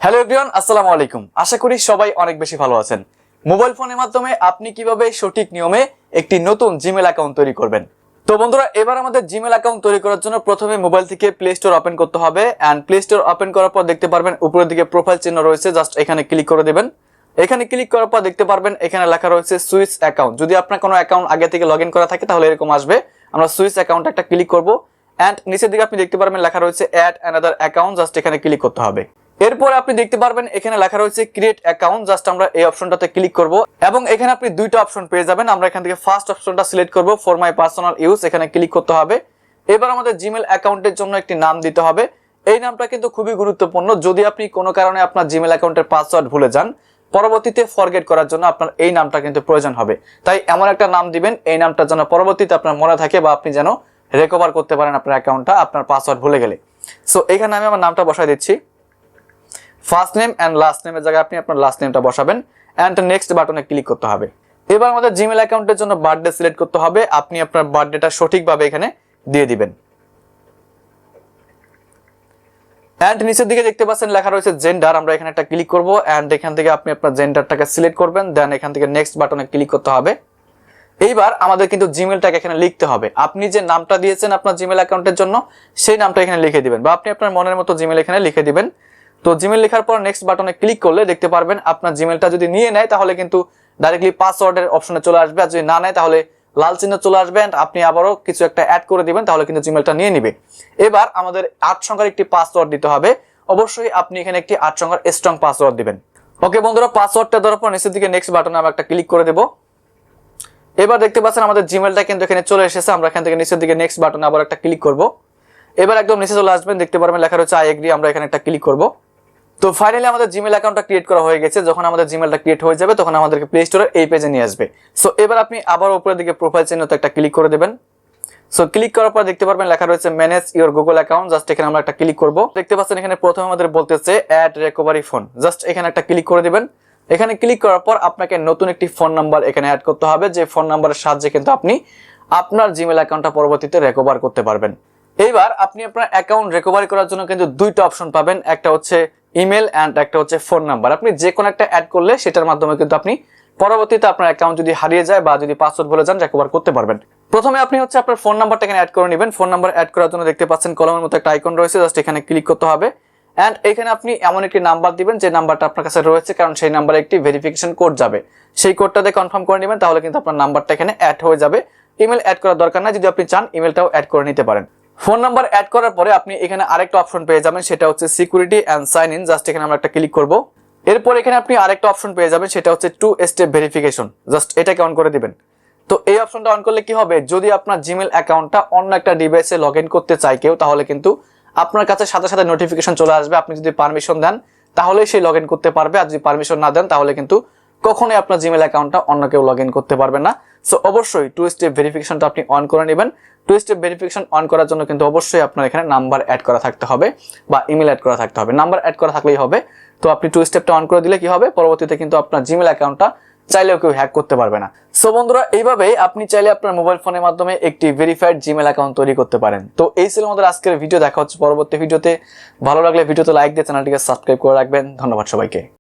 Hello everyone, আসসালামু আলাইকুম। আশা করি সবাই অনেক বেশি ভালো আছেন। মোবাইল ফোনের মাধ্যমে আপনি কিভাবে সঠিক নিয়মে একটি নতুন জিমেল অ্যাকাউন্ট তৈরি করবেন। তো বন্ধুরা, এবার আমাদের জিমেল অ্যাকাউন্ট তৈরি করার জন্য প্রথমে মোবাইল থেকে প্লে স্টোর ওপেন করতে হবে। এন্ড প্লে স্টোর ওপেন করার পর দেখতে পারবেন উপরের দিকে প্রোফাইল চিহ্ন রয়েছে, জাস্ট এখানে ক্লিক করে দিবেন। এখানে ক্লিক করার পর দেখতে পারবেন এখানে লেখা রয়েছে সুইচ অ্যাকাউন্ট। যদি আপনার কোনো অ্যাকাউন্ট আগে থেকে লগইন করা থাকে তাহলে এরকম আসবে। আমরা সুইচ অ্যাকাউন্ট একটা ক্লিক করব। এন্ড নিচের দিকে আপনি দেখতে পারবেন লেখা রয়েছে অ্যাড অ্যানাদার অ্যাকাউন্ট, জাস্ট এখানে ক্লিক করতে হবে। এরপর আপনি দেখতে পারবেন এখানে লেখা রয়েছে ক্রিয়েট অ্যাকাউন্ট, জাস্ট আমরা এই অপশনটাতে ক্লিক করব এবং এখানে আপনি দুইটা অপশন পেয়ে যাবেন। আমরা এখান থেকে ফার্স্ট অপশনটা সিলেক্ট করব, ফর মাই পার্সোনাল ইউজ, এখানে ক্লিক করতে হবে। এবার আমাদের জিমেল অ্যাকাউন্টের জন্য একটি নাম দিতে হবে। এই নামটা কিন্তু খুবই গুরুত্বপূর্ণ। যদি আপনি কোনো কারণে আপনার জিমেল অ্যাকাউন্টের পাসওয়ার্ড ভুলে যান, পরবর্তীতে ফরগেট করার জন্য আপনার এই নামটা কিন্তু প্রয়োজন হবে। তাই এমন একটা নাম দিবেন এই নামটা যেন পরবর্তীতে আপনার মনে থাকে বা আপনি যেন রিকভার করতে পারেন আপনার অ্যাকাউন্টটা আপনার পাসওয়ার্ড ভুলে গেলে। সো এখানে আমি আমার নামটা বসাই দিচ্ছি। ফার্স্ট নেম এন্ড লাস্ট নেমের জায়গায় আপনি আপনার লাস্ট নেমটা বসাবেন এন্ড নেক্সট বাটনে ক্লিক করতে হবে। এবার আমাদের জিমেল অ্যাকাউন্টের জন্য বার্থডে সিলেক্ট করতে হবে। আপনি আপনার বার্থডেটা সঠিকভাবে এখানে দিয়ে দিবেন। এন্ড নিচের দিকে দেখতে পাচ্ছেন লেখা রয়েছে জেন্ডার, আমরা এখানে একটা ক্লিক করব এন্ড এখান থেকে আপনি আপনার জেন্ডারটাকে সিলেক্ট করবেন, দেন এখান থেকে নেক্সট বাটনে ক্লিক করতে হবে। এইবার আমাদের কিন্তু জিমেলটাকে এখানে লিখতে হবে। আপনি যে নামটা দিয়েছেন আপনার জিমেল অ্যাকাউন্টের জন্য সেই নামটা এখানে লিখে দিবেন, বা আপনি আপনার মনের মতো জিমেল এখানে লিখে দিবেন। তো জিমেল লেখার পর নেক্সট বাটনে ক্লিক করলে দেখতে পারবেন আপনার জিমেলটা যদি নিয়ে নেয় তাহলে কিন্তু ডাইরেক্টলি পাসওয়ার্ডের অপশনে চলে আসবে, আর যদি না নেয় তাহলে লাল চিহ্ন চলে আসবে। আপনি আবারও কিছু একটা অ্যাড করে দিবেন, তাহলে কিন্তু জিমেলটা নিয়ে নিবে। এবার আমাদের 8 সংখ্যার একটি পাসওয়ার্ড দিতে হবে। অবশ্যই আপনি এখানে একটি 8 সংখ্যার স্ট্রং পাসওয়ার্ড দিবেন। ওকে বন্ধুরা, পাসওয়ার্ডটা দেওয়ার পর নিচের দিকে নেক্সট বাটনে আমরা একটা ক্লিক করে দেব। এবার দেখতে পাচ্ছেন আমাদের জিমেলটা কিন্তু এখানে চলে এসেছে। আমরা এখান থেকে নিচের দিকে নেক্সট বাটনে আবার একটা ক্লিক করব। এবার একদম নিচে চলে আসবেন, দেখতে পারবেন লেখা রয়েছে আই এগ্রি, আমরা এখানে একটা ক্লিক করব। তো ফাইনালি আমাদের জিমেল অ্যাকাউন্টটা ক্রিয়েট করা হয়ে গেছে। যখন আমাদের জিমেলটা ক্রিয়েট হয়ে যাবে তখন আমাদেরকে প্লে স্টোরের এই পেজে নিয়ে আসবে। সো এবার আপনি আবার উপরের দিকে প্রোফাইল চিহ্নতে একটা ক্লিক করে দেবেন। সো ক্লিক করার পর দেখতে পারবেন লেখা রয়েছে manage your Google account, just এখানে আমরা একটা ক্লিক করব। দেখতে পাচ্ছেন এখানে প্রথমে আমাদের বলতেছে অ্যাড রিকভারি ফোন, জাস্ট এখানে একটা ক্লিক করে দিবেন। এখানে ক্লিক করার পর আপনাকে নতুন একটি ফোন নাম্বার এখানে অ্যাড করতে হবে, যে ফোন নাম্বারের সাহায্যে কিন্তু আপনি আপনার জিমেল অ্যাকাউন্টটা পরবর্তীতে রিকভার করতে পারবেন। এইবার আপনি আপনার অ্যাকাউন্ট রিকভারি করার জন্য কিন্তু দুইটা অপশন পাবেন, একটা হচ্ছে ইমেল এন্ড একটা হচ্ছে ফোন নাম্বার। আপনি যে কোনো একটা অ্যাড করলে সেটার মাধ্যমে কিন্তু আপনি পরবর্তীতে আপনার অ্যাকাউন্ট যদি হারিয়ে যায় বা যদি পাসওয়ার্ড ভুলে যান রিকভার করতে পারবেন। প্রথমে আপনি হচ্ছে আপনার ফোন নাম্বারটা এখানে অ্যাড করে নেবেন। ফোন নাম্বার অ্যাড করার জন্য দেখতে পাচ্ছেন কলমের মতো একটা আইকন রয়েছে, জাস্ট এখানে ক্লিক করতে হবে। এন্ড এখানে আপনি এমন একটি নাম্বার দিবেন যে নাম্বারটা আপনার কাছে রয়েছে, কারণ সেই নাম্বারে একটি ভেরিফিকেশন কোড যাবে। সেই কোডটাতে কনফার্ম করে নেবেন, তাহলে কিন্তু আপনার নাম্বারটা এখানে অ্যাড হয়ে যাবে। ইমেল অ্যাড করার দরকার নাই, যদি আপনি চান ইমেলটাও অ্যাড করে নিতে পারেন। ফোন নাম্বার অ্যাড করার পরে আপনি এখানে আরেকটা অপশন পেয়ে যাবেন, সেটা হচ্ছে security and sign in, just এখানে আমরা একটা ক্লিক করব। এরপর এখানে আপনি আরেকটা অপশন পেয়ে যাবেন, সেটা হচ্ছে 2 স্টেপ ভেরিফিকেশন, জাস্ট এটাকে অন করে দিবেন। তো এই অপশনটা অন করলে কি হবে, যদি আপনার জিমেল অ্যাকাউন্টটা অন্য একটা ডিভাইসে লগ ইন করতে চায় কেউ, তাহলে কিন্তু আপনার কাছে সাথে সাথে নোটিফিকেশন চলে আসবে। আপনি যদি পারমিশন দেন তাহলে সে লগ ইন করতে পারবে, আর যদি পারমিশন না দেন তাহলে কিন্তু কখনোই আপনার জিমেল অ্যাকাউন্টটা অন্য কেউ লগ ইন করতে পারবে না। সো অবশ্যই 2 স্টেপ ভেরিফিকেশনটা আপনি অন করে নেবেন। 2 স্টেপ ভেরিফিকেশন অন করার জন্য কিন্তু অবশ্যই আপনার এখানে নাম্বার অ্যাড করা থাকতে হবে বা ইমেল অ্যাড করা থাকতে হবে। নাম্বার অ্যাড করা থাকলেই হবে। তো আপনি 2 স্টেপটা অন করে দিলে কি হবে, পরবর্তীতে কিন্তু আপনার জিমেল অ্যাকাউন্টটা চাইলেও কেউ হ্যাক করতে পারবে না। সো বন্ধুরা, এইভাবেই আপনি চাইলে আপনার মোবাইল ফোনের মাধ্যমে একটি ভেরিফাইড জিমেল অ্যাকাউন্ট তৈরি করতে পারেন। তো এই ছিল আমাদের আজকের ভিডিও। দেখা হচ্ছে পরবর্তী ভিডিওতে। ভালো লাগলে ভিডিওতে লাইক দিয়ে চ্যানেলটিকে সাবস্ক্রাইব করে রাখবেন। ধন্যবাদ সবাইকে।